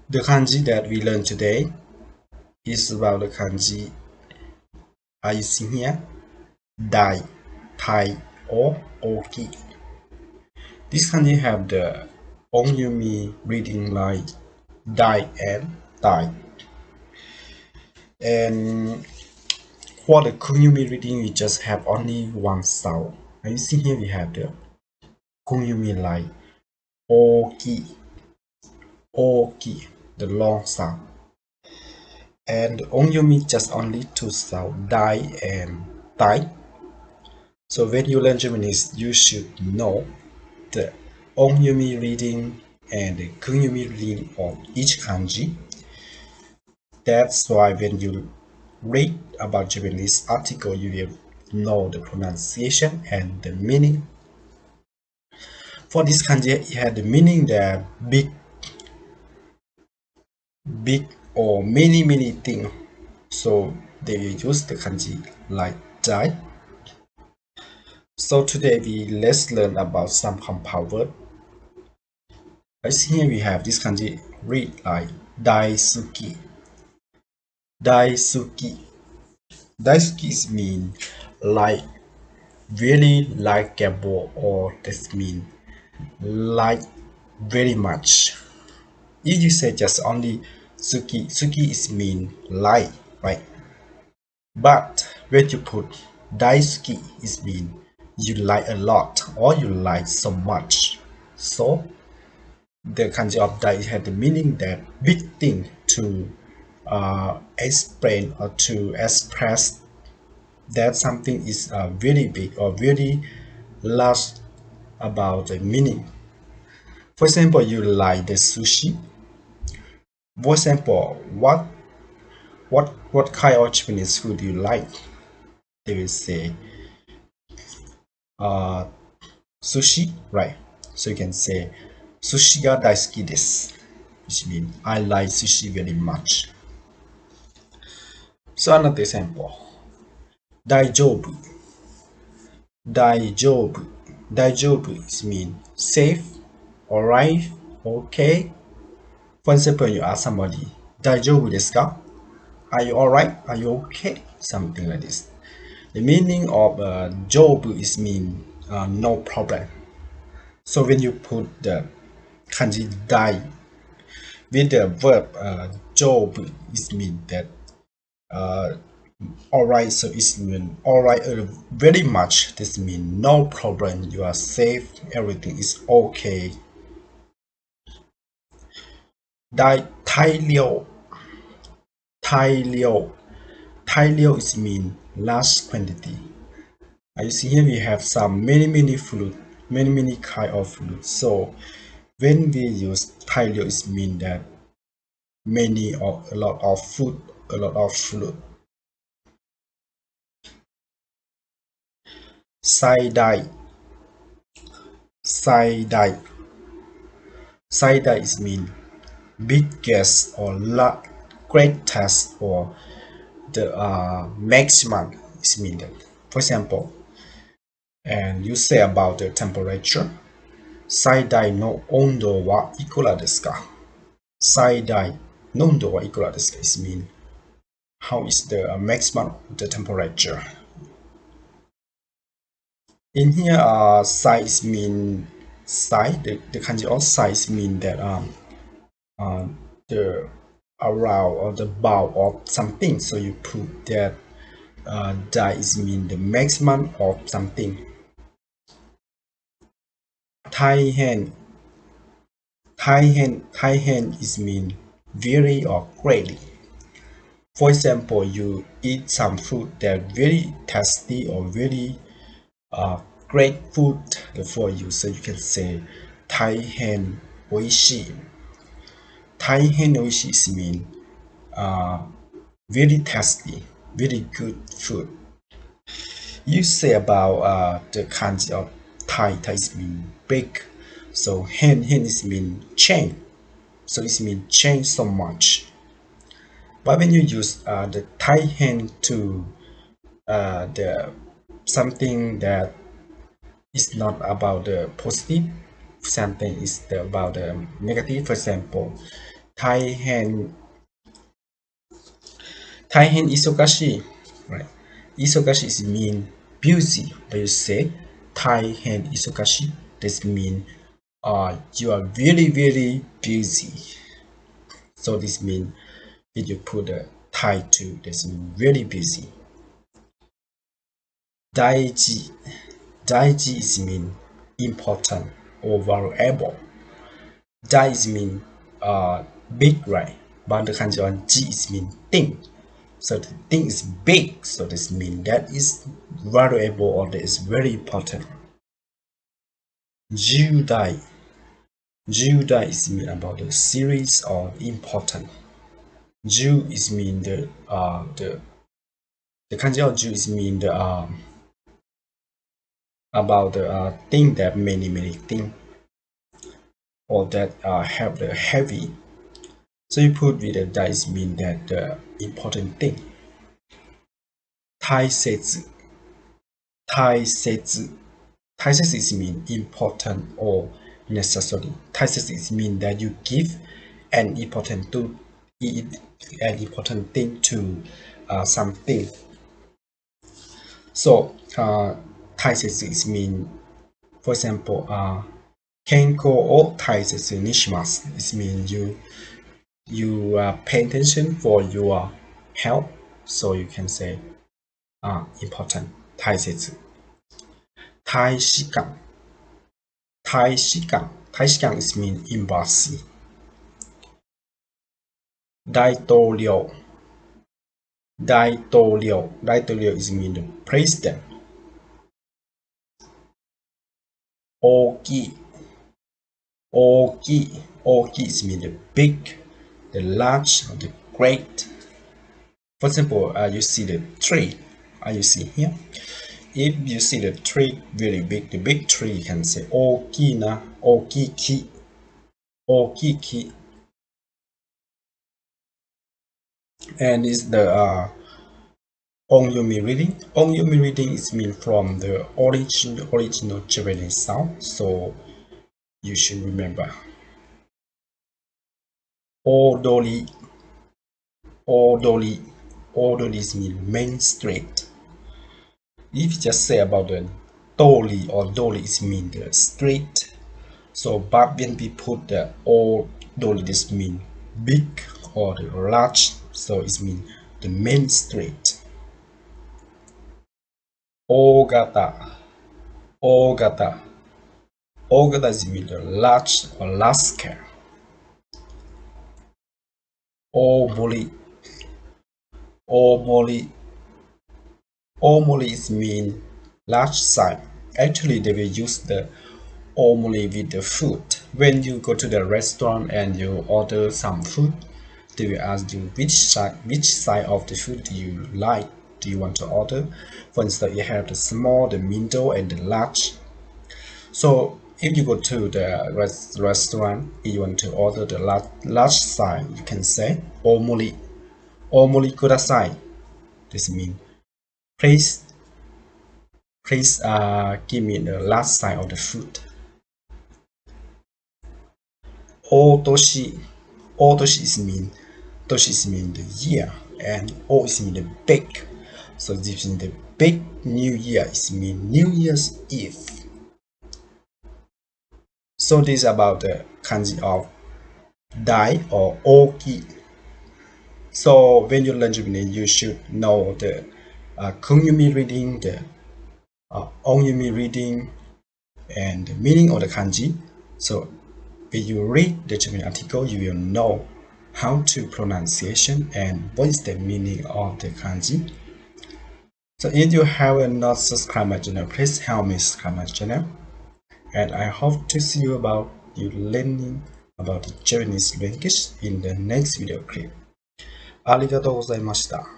The kanji that we learned today is about the kanji. Are you seeing here? Dai, Tai, or Oki. This kanji have the onyomi reading like Dai and Tai. And for the kunyumi reading, we just have only one sound. Are you see here? We have the kunyumi like Oki, Oki, the long sound. And onyomi just only two sound, Dai and Tai. So when you learn Japanese, you should know the onyomi reading and the kunyumi reading of each kanji. That's why when you read about Japanese article, you will know the pronunciation and the meaning. For this kanji, it had the meaning that big or many things. So they will use the kanji like that. So today let's learn about some compound word. As here we have this kanji read like daisuki. Daisuki. Daisuki mean like really likable, or that mean like very much. If you say just only suki, suki is mean like, right? But when you put daisuki, it mean you like a lot or you like so much. So the kanji of dai had the meaning that big thing to explain or to express that something is very big or very large about the meaning. For example, you like the sushi. For example, what kind of Japanese food do you like? They will say uh, sushi, right? So you can say sushi ga daisuki desu, which means I like sushi very much. So another example, daijoubu. Daijoubu. Daijoubu is mean safe, alright, okay. For example, you ask somebody, daijoubu desu ka? Are you alright? Are you okay? Something like this. The meaning of joubu is mean no problem. So when you put the kanji dai with the verb joubu, it means that alright. So it's mean alright very much. This means no problem. You are safe. Everything is okay. Dai tai liu. Tai liu. Tai liu is mean large quantity. You see here we have some many fruit, many kind of fruit. So when we use tai liu, it mean that many or a lot of food, a lot of fruit. Saidai. Saidai. Saidai is mean biggest or greatest or the maximum is mean that. For example, and you say about the temperature, Saidai no ondo wa ikura desu ka? Saidai no ondo wa ikura desu ka? It mean how is the maximum the temperature. In here, size mean size. The kanji of size mean that the around or the bow of something. So you put that dai is mean the maximum of something. Taihen. Taihen is mean very or greatly. For example, you eat some food that very tasty or very great food for you. So you can say taihen oishii. Taihen oishii is mean very tasty, very good food. You say about the kanji of tai is mean big. So hen is mean change. So it means change so much. But when you use the tai hen to the something that is not about the positive, something is about the negative. For example, 大変 Taihen isogashi, right? Isogashi is mean busy, but you say Taihen isogashi, this mean you are very busy. So this mean if you put a tai to, this mean very busy. Daiji, daiji is mean important or valuable. Dai is mean big, right? But the kanji on ji is mean thing. So the thing is big, so this means that is valuable or that is very important. Judai. Judai is mean about the series or important. Ju is mean the kanji of ju is mean the about the thing that many thing or that have the heavy. So you put with the dice mean that the important thing. Taisetsu. Taisetsu. Taisetsu is mean important or necessary. Taisetsu is mean that you give an important thing to something. So taisetsu is mean, for example, kenko o taisetsu ni shimasu. It means you pay attention for your health. So you can say important. Taisetsu. Taishikan. Taishikan. Taishikan is mean embassy. Daitoryou. Daitoryou. Daitoryou is mean the president. Oki. Oki. Oki is mean the big, the large, or the great. For example, you see the tree. You see here. If you see the tree very big, the big tree, you can say oki na, oki ki, oki ki. And is the onyomi reading. Onyomi reading is mean from the original Japanese sound, so you should remember. Odori. Odori. Odori is mean main street. If you just say about the dori or dori, it mean the street. So but when we put the odori, this mean big or the large, so it mean the main street. Ogata. Ogata. Ogata is mean the large or large scale. Omori. Omori. Omori is mean large size. Actually, they will use the omori with the food. When you go to the restaurant and you order some food, they will ask you which side of the food do you like, do you want to order. For instance, you have the small, the middle, and the large. So if you go to the restaurant, if you want to order the large side, you can say omori. Omori kudasai. This means please give me the large side of the food. Otoshi. Otoshi is mean the year, and O is mean the big. So this is the big New Year is mean New Year's Eve. So this is about the kanji of dai or oki. So when you learn Japanese, you should know the kunyumi reading, the onyumi reading, and the meaning of the kanji. So when you read the Japanese article, you will know how to pronunciation and what is the meaning of the kanji. So if you have not subscribed my channel, please help me subscribe my channel. And I hope to see you about you learning about the Japanese language in the next video clip. ありがとうございました。